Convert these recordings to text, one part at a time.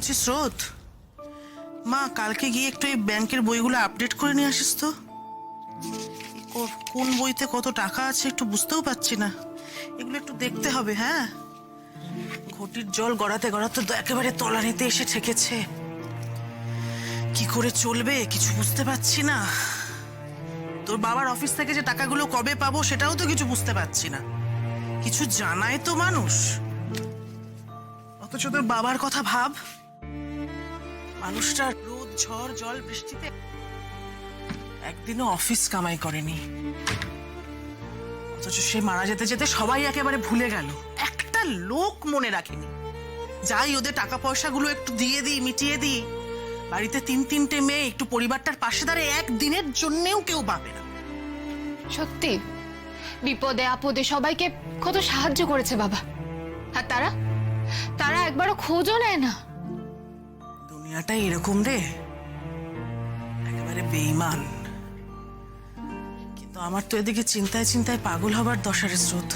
বলছি স্রোত, মা কালকে গিয়ে একটু এই ব্যাংকের বইগুলো আপডেট করে নিয়ে আসিস তো। কোন বইতে কত টাকা আছে একটু বুঝতেও পারছি না, এগুলো একটু দেখতে হবে। হ্যাঁ, ঘটির জল গড়াতে গড়াতে তো একেবারে তলানিতে এসে ঠেকেছে। কি করে চলবে কিছু বুঝতে পারছি না। তোর বাবার অফিস থেকে যে টাকাগুলো কবে পাবো সেটাও তো কিছু বুঝতে পারছি না। কিছু জানায় তো মানুষ, অথচ তোর বাবার কথা ভাব। মানুষটা রোদ ঝড় জল বৃষ্টিতে একদিনও অফিস কামাই করেনি, অথচ সে মারা যেতে যেতে সবাই একেবারে ভুলে গেল, একটা লোক মনে রাখেনি। যাই ওদের টাকা পয়সাগুলো একটু দিয়ে দিই, মিটিয়ে দিই। বাড়িতে তিনটে মেয়ে, একটু পরিবারটার পাশে দাঁড়িয়ে একদিনের জন্যেও কেউ পাবে না। সত্যি বিপদে আপদে সবাইকে কত সাহায্য করেছে বাবা, আর তারা তারা একবারও খোঁজও নেয় না। দুনিয়াটাই এরকম রে, একেবারে বেঈমান। কিন্তু আমার তো এদিকে চিন্তায় চিন্তায় পাগল হবার দশারে স্রোত।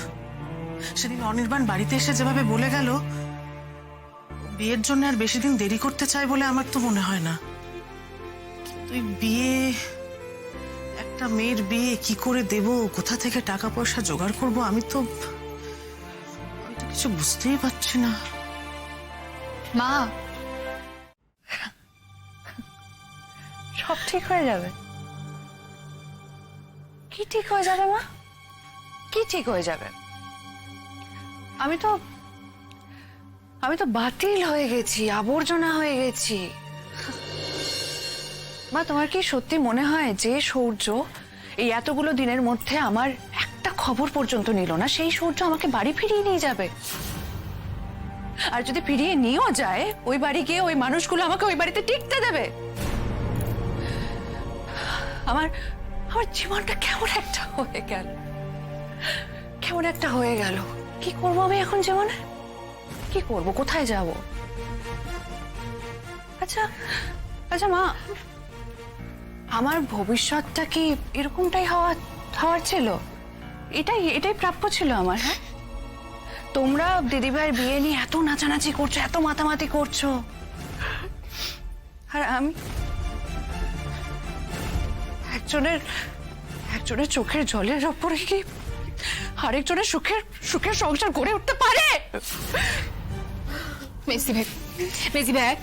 সেদিন অনির্বাণ বাড়িতে এসে যেভাবে বলে গেল, বিয়ের জন্য আর বেশি দিন দেরি করতে চায় বলে আমার তো মনে হয় না। কিন্তু বিয়ে, একটা মেয়ের বিয়ে কি করে দেব, কোথা থেকে টাকা পয়সা জোগাড় করব, আমি তো কিছু বুঝতেই পারছি না। মা, সব ঠিক হয়ে যাবে। কি ঠিক হয়ে যাবে মা? কি ঠিক হয়ে যাবে? আমি তো বাতিল হয়ে গেছি, আবর্জনা হয়ে গেছি। মা, তোমার কি সত্যি মনে হয় যে সূর্য এই এতগুলো দিনের মধ্যে আমার একটা খবর পর্যন্ত নিল না, সেই সূর্য আমাকে বাড়ি ফিরিয়ে নিয়ে যাবে? আর যদি ফিরিয়ে নিয়েও যায়, ওই বাড়ি গিয়ে ওই মানুষগুলো আমাকে ওই বাড়িতে টিকতে দেবে? আমার জীবনটা কেমন একটা হয়ে গেল, কেমন একটা হয়ে গেল। কি করবো আমি এখন জীবনে? কি করব, কোথায় যাব? আচ্ছা আচ্ছা মা, আমার ভবিষ্যৎটা কি এরকমটাই হওয়ার ছিল? এটাই প্রাপ্য ছিল আমার? হ্যাঁ, তোমরা দিদিভাইয়ের বিয়ে নিয়ে এত নাচানাচি করছো, এত মাতামাতি করছো, আর আমি একজনের চোখের জলের ওপরে কি আরেকজনের সুখের সংসার গড়ে উঠতে পারে? মেসি ভাই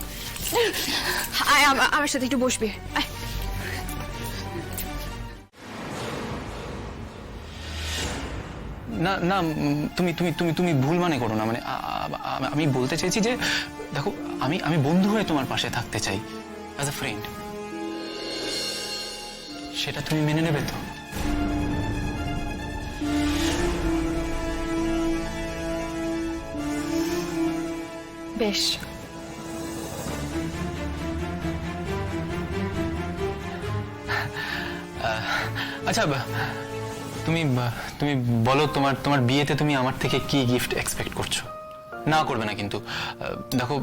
আয় আমার সাথে একটু বসবে। না না, তুমি তুমি তুমি তুমি ভুল মানে করো না। মানে আমি বলতে চাইছি যে দেখো, আমি বন্ধু হয়ে তোমার পাশে থাকতে চাই, অ্যাজ আ ফ্রেন্ড। সেটা তুমি মেনে নেবে তো? বেশ। আচ্ছা, তুমি তুমি বলো, তোমার বিয়েতে তুমি আমার থেকে কি গিফট এক্সপেক্ট করছো? না করবে না কিন্তু। দেখো,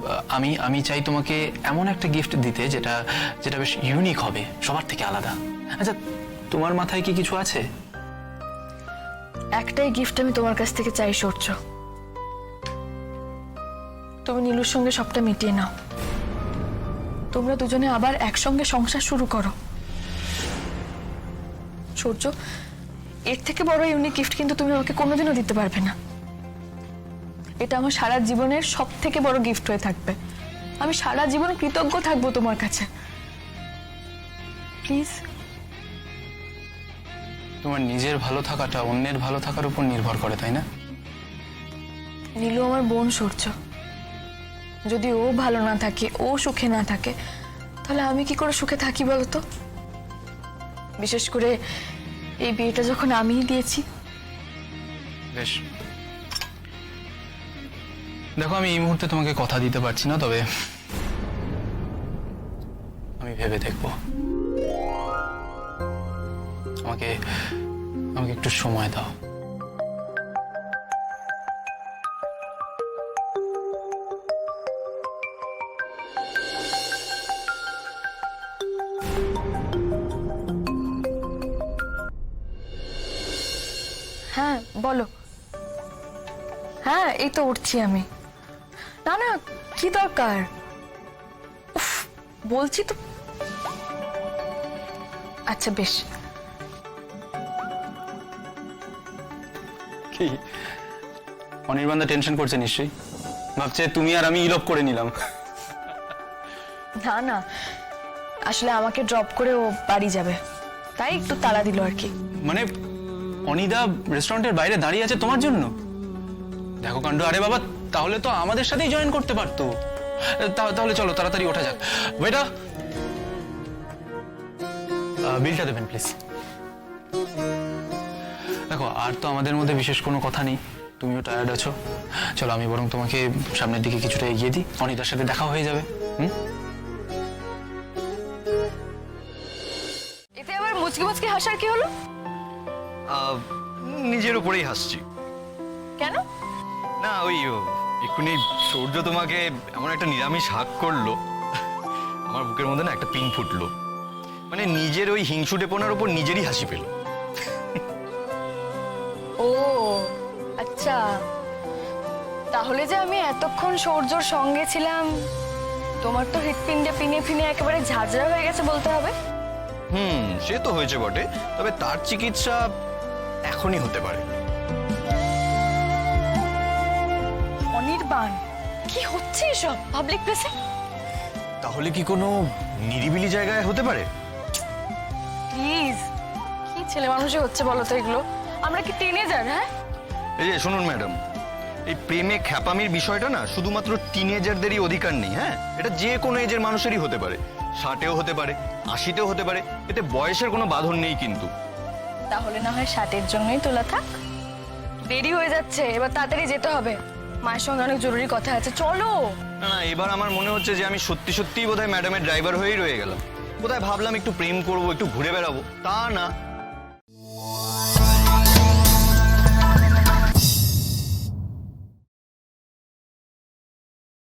আমি চাই তোমাকে এমন একটা গিফট দিতে যেটা বেশ ইউনিক হবে, সবার থেকে আলাদা। আচ্ছা, তোমার মাথায় কি কিছু আছে? একটাই গিফট আমি তোমার কাছ থেকে চাই সূর্য। তুমি নীলুর সঙ্গে সবটা মিটিয়ে নাও, তোমরা দুজনে আবার একসঙ্গে সংসার শুরু করো। সূর্য, এর থেকে বড় ইউনিক গিফট কিন্তু তুমি আমাকে কোনোদিনও দিতে পারবে না। এটা আমার সারা জীবনের সব থেকে বড় গিফট হয়ে থাকবে। আমি সারা জীবন কৃতজ্ঞ থাকবো তোমার কাছে। প্লিজ। তোমার নিজের ভালো থাকাটা অন্যের ভালো থাকার উপর নির্ভর করে, তাই না? নীলু আমার বোন সূর্য, যদি ও ভালো না থাকে, ও সুখে না থাকে, তাহলে আমি কি করে সুখে থাকি বলতো? বিশেষ করে এই বিয়েটা যখন আমিই দিয়েছি। বেশ, দেখো, আমি এই মুহূর্তে তোমাকে কথা দিতে পারছি না, তবে আমি ভেবে দেখব। আমাকে একটু সময় দাও। হ্যাঁ বলো। হ্যাঁ, এই তো উঠছি আমি। না না, কি দরকার? বলছি তো। আচ্ছা বেশ। কি অনির্বাণদা টেনশন করছে নিশ্চয়ই, ভাবছে তুমি আর আমি ইলপ করে নিলাম। না না, আসলে আমাকে ড্রপ করে ও বাড়ি যাবে, তাই একটু তাড়া দিল আর কি। মানে অনিদা রেস্টুরেন্টের বাইরে দাঁড়িয়ে আছে তোমার জন্য? দেখো কাণ্ড। আরে বাবা, তাহলে তো আমাদের সাথেই জয়েন করতে পারতো। তাহলে চলো তাড়াতাড়ি ওঠা যাক। বেটা বিলটা দেবেন প্লিজ। দেখো আর তো আমাদের মধ্যে বিশেষ কোনো কথা নেই, তুমিও টায়ার্ড আছো। চলো আমি বরং তোমাকে সামনের দিকে কিছুটা এগিয়ে দিই, অনিতার সাথে দেখা হয়ে যাবে। এতে আবার মুচকি মুচকি হাসার কি হলো? নিজের উপরেই হাসছি। কেন? না ওই এক্ষুনি সূর্য তোমাকে এমন একটা নিরামিষ হাক করলো, আমার বুকের মধ্যে না একটা পিন ফুটলো। মানে নিজের ওই হিংসুটেপনার উপর নিজেরই হাসি পেল। ও আচ্ছা, তাহলে যে আমি এতক্ষণ সূর্যর সঙ্গে ছিলাম, তোমার তো হৃৎপিণ্ডে পিনে পিনে একেবারে ঝাঁঝরা হয়ে গেছে বলতে হবে। সে তো হয়েছে বটে, তবে তার চিকিৎসা এখনই হতে পারে। অনির্বাণ, কি হচ্ছে এসব পাবলিক প্লেসে? তাহলে কি কোনো নিরিবিলি জায়গায় হতে পারে? প্লিজ, কি ছেলে মানুষই হচ্ছে বলো তো এগুলো? আমরা কি টিনেজার? হ্যাঁ, এই যে শুনুন ম্যাডাম, এই প্রেমে খ্যাপামির বিষয়টা না শুধুমাত্র টিনেজারদেরই অধিকার নেই। হ্যাঁ, এটা যে কোনো এজের মানুষেরই হতে পারে, 60-এও হতে পারে, 80-তেও হতে পারে, এতে বয়সের কোনো বাঁধন নেই কিন্তু। তাহলে না হয় 60-এর জন্যই তোলা থাক। দেরি হয়ে যাচ্ছে, এবার তাড়াতাড়ি যেতে হবে, মায়ের সঙ্গে অনেক জরুরি কথা আছে। চলো। না না, এবার আমার মনে হচ্ছে যে আমি সত্যি সত্যিই বোধহয় ম্যাডামের ড্রাইভার হয়েই রয়ে গেলাম। বোধহয় ভাবলাম একটু প্রেম করবো, একটু ঘুরে বেড়াবো, তা না,